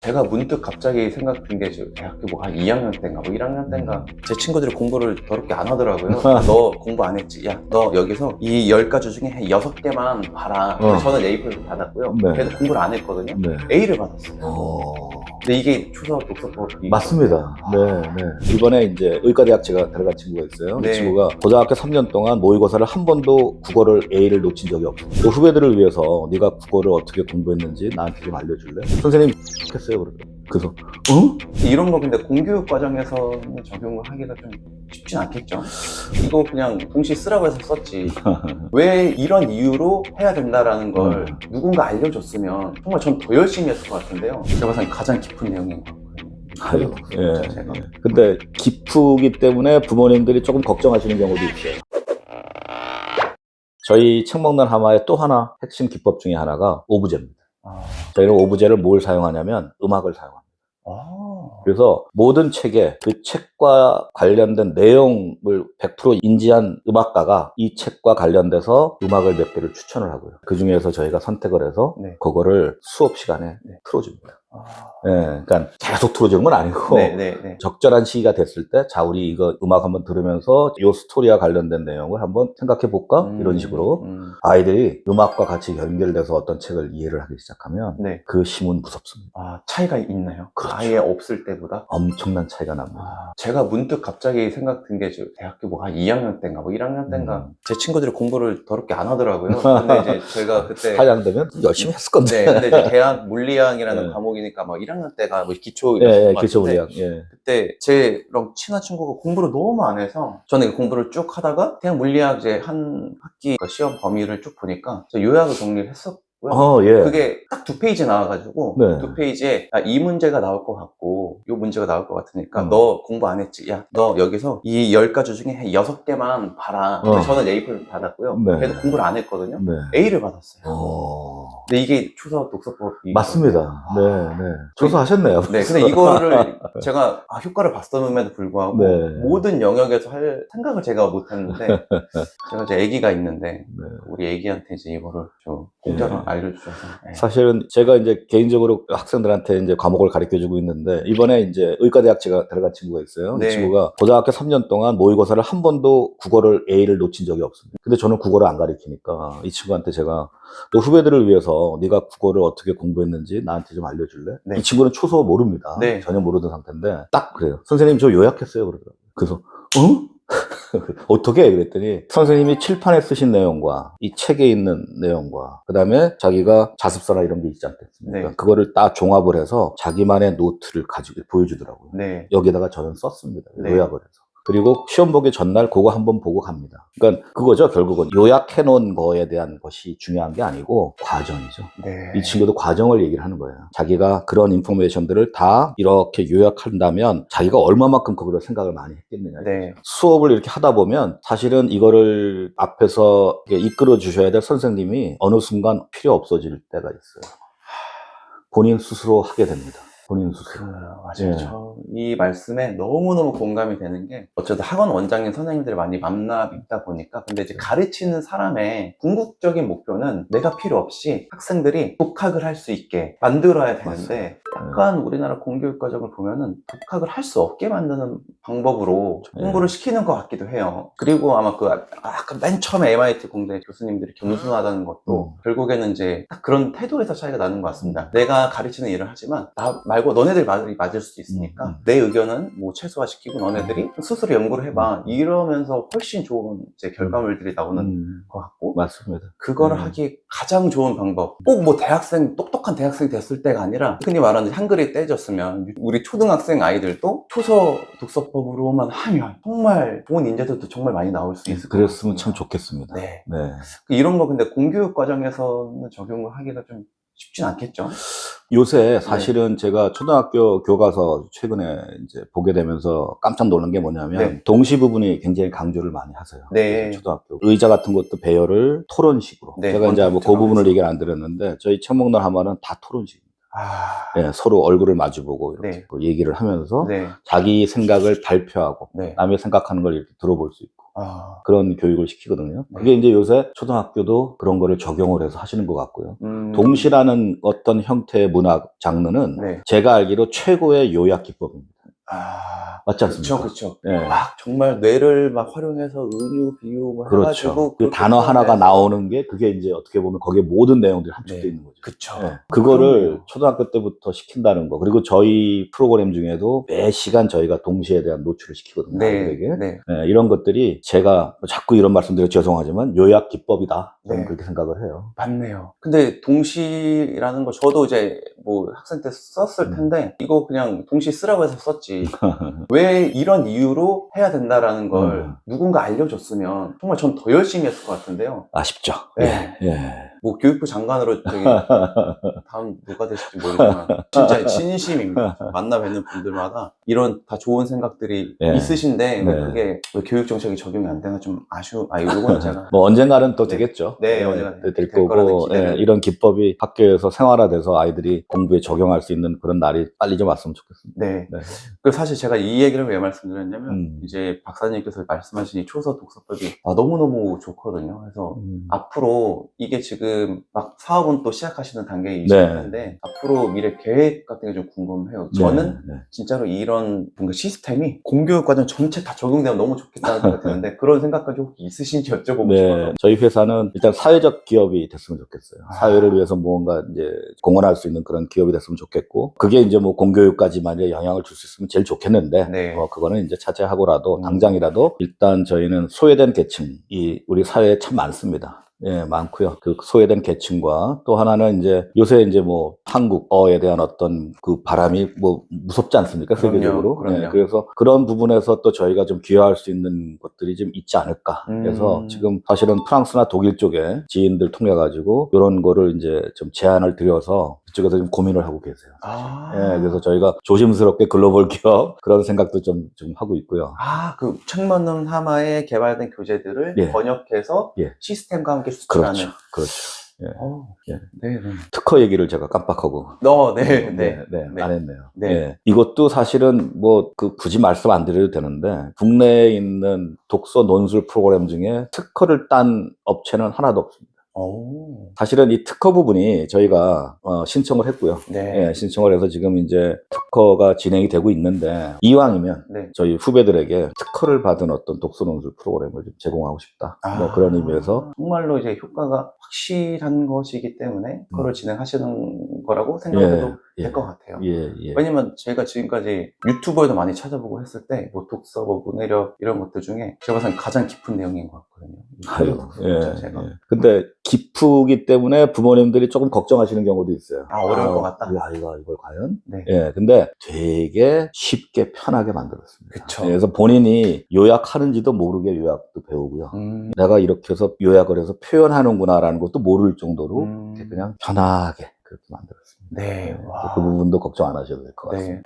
제가 문득 갑자기 생각든 게 대학교 뭐 한 2학년 때인가 뭐 1학년 때인가 제 친구들이 공부를 더럽게 안 하더라고요. 너 공부 안 했지? 야, 너 여기서 이 10가지 중에 한 6개만 봐라. 저는 A를 받았고요. 네. 그래서 공부를 안 했거든요. 네. A를 받았어요. 근데 이게 초사 독서법이 맞습니다. 네. 이번에 이제 의과대학 제가 데려간 친구가 있어요. 네. 이 친구가 고등학교 3년 동안 모의고사를 한 번도 국어를 A를 놓친 적이 없어. 또 후배들을 위해서 네가 국어를 어떻게 공부했는지 나한테 좀 알려줄래? 선생님 했어요 그러더라고요. 그래서 이런 거 근데 공교육 과정에서는 적용을 하기가 좀 쉽진 않겠죠. 이거 그냥 동시에 쓰라고 해서 썼지. 왜 이런 이유로 해야 된다라는 걸 누군가 알려줬으면 정말 전 더 열심히 했을 것 같은데요. 제가 봤을 때 가장 깊은 내용인 것 같거든요. 아유, 예. 제가. 근데 기프기 때문에 부모님들이 조금 걱정하시는 경우도 있어요. 저희 책 먹는 하마의 또 하나 핵심 기법 중에 하나가 오브제입니다. 저희는 오브제를 뭘 사용하냐면 음악을 사용합니다. 그래서 모든 책에 그 책과 관련된 내용을 100% 인지한 음악가가 이 책과 관련돼서 음악을 몇 개를 추천을 하고요. 그 중에서 저희가 선택을 해서 그거를 수업 시간에 틀어줍니다. 그러니까 계속 틀어주는 건 아니고 적절한 시기가 됐을 때 자 우리 이거 음악 한번 들으면서 이 스토리와 관련된 내용을 한번 생각해 볼까? 이런 식으로 아이들이 음악과 같이 연결돼서 어떤 책을 이해를 하기 시작하면 그 힘은 무섭습니다. 차이가 있나요? 그렇죠. 아예 없을 때보다? 엄청난 차이가 납니다. 제가 문득 갑자기 생각든 게 대학교 뭐 한 2학년 때인가 뭐 1학년 때인가 제 친구들이 공부를 더럽게 안 하더라고요. 근데 이제 제가 그때 하향되면 열심히 했을 건데. 근데 이제 대학 물리학이라는 과목이니까 막 1학년 때가 뭐 기초 이런 거 기초 같은데 물리학. 그때 제랑 친한 친구가 공부를 너무 안 해서 저는 공부를 쭉 하다가 대학 물리학 이제 한 학기 시험 범위를 쭉 보니까 저 요약을 정리를 했었고요. 그게 딱 2페이지 나와가지고 2페이지에 이 문제가 나올 것 같고 이 문제가 나올 것 같으니까 너 공부 안 했지? 야, 너 여기서 이 10가지 중에 한 6개만 봐라. 근데 저는 A를 받았고요. 그래서 공부를 안 했거든요. A를 받았어요. 근데 이게 초사 독서법이 맞습니다. 조사하셨네요. 근데 이거를 제가 효과를 봤음에도 불구하고 모든 영역에서 할 생각을 제가 못했는데 제가 이제 아기가 있는데 우리 아기한테 이제 이거를 좀 공짜로 알려주셔서 사실은 제가 이제 개인적으로 학생들한테 이제 과목을 가르쳐주고 있는데 이번에 이제 의과대학 제가 데려간 친구가 있어요. 이 친구가 고등학교 3년 동안 모의고사를 한 번도 국어를 A를 놓친 적이 없습니다. 근데 저는 국어를 안 가르치니까 이 친구한테 제가 또 후배들을 위해서 네가 국어를 어떻게 공부했는지 나한테 좀 알려줄래? 이 친구는 초소 모릅니다. 전혀 모르는 상태인데 딱 그래요. 선생님 저 요약했어요 그러더라고요. 그래서 어떻게? 그랬더니 선생님이 칠판에 쓰신 내용과 이 책에 있는 내용과 그 다음에 자기가 자습서나 이런 게 있지 않겠습니까? 그거를 딱 종합을 해서 자기만의 노트를 가지고 보여주더라고요. 여기다가 저는 썼습니다. 요약을 해서. 그리고 시험 보기 전날 그거 한번 보고 갑니다. 그러니까 그거죠. 결국은 요약해 놓은 거에 대한 것이 중요한 게 아니고 과정이죠. 이 친구도 과정을 얘기를 하는 거예요. 자기가 그런 인포메이션들을 다 이렇게 요약한다면 자기가 얼마만큼 그걸 생각을 많이 했겠느냐. 수업을 이렇게 하다 보면 사실은 이거를 앞에서 이끌어 주셔야 될 선생님이 어느 순간 필요 없어질 때가 있어요. 본인 스스로 하게 됩니다. 본인 스스로. 맞아요. 저 이 말씀에 너무너무 공감이 되는 게 어쩌다 학원 원장님 선생님들을 많이 만나 뵙다 보니까 근데 이제 가르치는 사람의 궁극적인 목표는 내가 필요 없이 학생들이 독학을 할 수 있게 만들어야 되는데 약간 우리나라 공교육 과정을 보면은 독학을 할 수 없게 만드는 방법으로 공부를 시키는 것 같기도 해요. 그리고 아마 아까 맨 처음에 MIT 공대 교수님들이 겸손하다는 것도 결국에는 이제 딱 그런 태도에서 차이가 나는 것 같습니다. 내가 가르치는 일을 하지만 나 말고 너네들 맞을 수도 있으니까 내 의견은 뭐 최소화시키고 너네들이 스스로 연구를 해봐. 이러면서 훨씬 좋은 이제 결과물들이 나오는 것 같고 맞습니다. 그거를 하기 가장 좋은 방법 꼭 뭐 똑똑한 대학생 됐을 때가 아니라 흔히 말하는 한글이 떼졌으면 우리 초등학생 아이들도 초서 독서법으로만 하면 정말 좋은 인재들도 정말 많이 나올 수 있을 것 같습니다. 그랬으면 참 좋겠습니다. 이런 거 근데 공교육 과정에서는 적용을 하기가 좀 쉽진 않겠죠? 요새 사실은 제가 초등학교 교과서 최근에 이제 보게 되면서 깜짝 놀란 게 뭐냐면 동시 부분이 굉장히 강조를 많이 하세요. 초등학교 의자 같은 것도 배열을 토론식으로. 제가 이제 뭐 그 부분을 얘기를 안 드렸는데 저희 책 먹는 하마는 다 토론식입니다. 서로 얼굴을 마주보고 이렇게 얘기를 하면서 자기 생각을 발표하고 남의 생각하는 걸 이렇게 들어볼 수 있고 그런 교육을 시키거든요. 네. 그게 이제 요새 초등학교도 그런 거를 적용을 해서 하시는 것 같고요. 동시라는 어떤 형태의 문학 장르는 네. 제가 알기로 최고의 요약 기법입니다. 맞지 않습니까? 그쵸. 예. 막 정말 뇌를 막 활용해서 은유, 비유 뭐 그렇죠. 해가지고 그 단어 하나가 나오는 게 그게 이제 어떻게 보면 거기에 모든 내용들이 함축되어 네. 있는 거죠. 그쵸. 예. 그거를 그럼요. 초등학교 때부터 시킨다는 거. 그리고 저희 프로그램 중에도 매 시간 저희가 동시에 대한 노출을 시키거든요. 아이들에게. 네. 예, 이런 것들이 제가 자꾸 이런 말씀드려 죄송하지만 요약 기법이다. 저는 네. 그렇게 생각을 해요. 맞네요. 근데 동시라는 거 저도 이제 뭐 학생 때 썼을 텐데 이거 그냥 동시 쓰라고 해서 썼지. 왜 이런 이유로 해야 된다라는 걸 누군가 알려줬으면 정말 전 더 열심히 했을 것 같은데요. 아쉽죠. 네. 예. 뭐 교육부 장관으로 저기 다음 누가 되실지 모르지만 진짜 진심입니다. 만나 뵙는 분들마다 이런 다 좋은 생각들이 네. 있으신데 왜 네. 그게 왜 교육 정책이 적용이 안 되나 좀 이거는 제가 뭐 언젠가는 또 네. 되겠죠. 네, 언젠가 될 될 거라는 거고, 기대는. 이런 기법이 학교에서 생활화돼서 아이들이 공부에 적용할 수 있는 그런 날이 빨리 좀 왔으면 좋겠습니다. 네. 네. 그래서 사실 제가 이 얘기를 왜 말씀드렸냐면 이제 박사님께서 말씀하신 이 초서 독서법이 너무너무 좋거든요. 그래서 앞으로 이게 지금 막 사업은 또 시작하시는 단계이실 텐데 앞으로 미래 계획 같은 게 좀 궁금해요. 저는 진짜로 이런 뭔가 시스템이 공교육 과정 전체 다 적용되면 너무 좋겠다는 생각이 드는데 그런 생각까지 혹시 있으신지 여쭤보고 싶어요. 저희 회사는 일단 사회적 기업이 됐으면 좋겠어요. 사회를 위해서 무언가 이제 공헌할 수 있는 그런 기업이 됐으면 좋겠고 그게 이제 뭐 공교육까지만 영향을 줄 수 있으면 제일 좋겠는데 네. 그거는 이제 차치하고라도 당장이라도 일단 저희는 소외된 계층이 우리 사회에 참 많습니다. 예, 많고요. 그 소외된 계층과 또 하나는 이제 요새 이제 뭐 한국어에 대한 어떤 그 바람이 뭐 무섭지 않습니까? 세계적으로. 그럼요. 예, 그래서 그런 부분에서 또 저희가 좀 기여할 수 있는 것들이 좀 있지 않을까. 그래서 지금 사실은 프랑스나 독일 쪽에 지인들 통해 가지고 이런 거를 이제 좀 제안을 드려서 그쪽에서 좀 고민을 하고 계세요. 예, 그래서 저희가 조심스럽게 글로벌 기업 그런 생각도 좀 하고 있고요. 그 책만능 하마에 개발된 교재들을 번역해서 시스템과 함께 수출하는. 그렇죠. 네. 특허 얘기를 제가 깜빡하고. 안 했네요. 이것도 사실은 뭐 굳이 말씀 안 드려도 되는데 국내에 있는 독서 논술 프로그램 중에 특허를 딴 업체는 하나도 없습니다. 사실은 이 특허 부분이 저희가 신청을 했고요. 신청을 해서 지금 이제 특허가 진행이 되고 있는데 이왕이면 저희 후배들에게 특허를 받은 어떤 독서 논술 프로그램을 좀 제공하고 싶다. 뭐 그런 의미에서 정말로 이제 효과가 확실한 것이기 때문에 특허를 진행하시는 거라고 생각해도 될 것 같아요. 왜냐면 제가 지금까지 유튜버에도 많이 찾아보고 했을 때 뭐 독서, 뭐 문해력 이런 것들 중에 제가 봐서는 가장 깊은 내용인 것 같거든요. 근데 기프기 때문에 부모님들이 조금 걱정하시는 경우도 있어요. 어려울 것 같다. 이걸 과연? 근데 되게 쉽게 편하게 만들었습니다. 그쵸. 그래서 본인이 요약하는지도 모르게 요약도 배우고요. 내가 이렇게 해서 요약을 해서 표현하는구나라는 것도 모를 정도로 그냥 편하게 그렇게 만들었습니다. 그 부분도 걱정 안 하셔도 될 것 같습니다.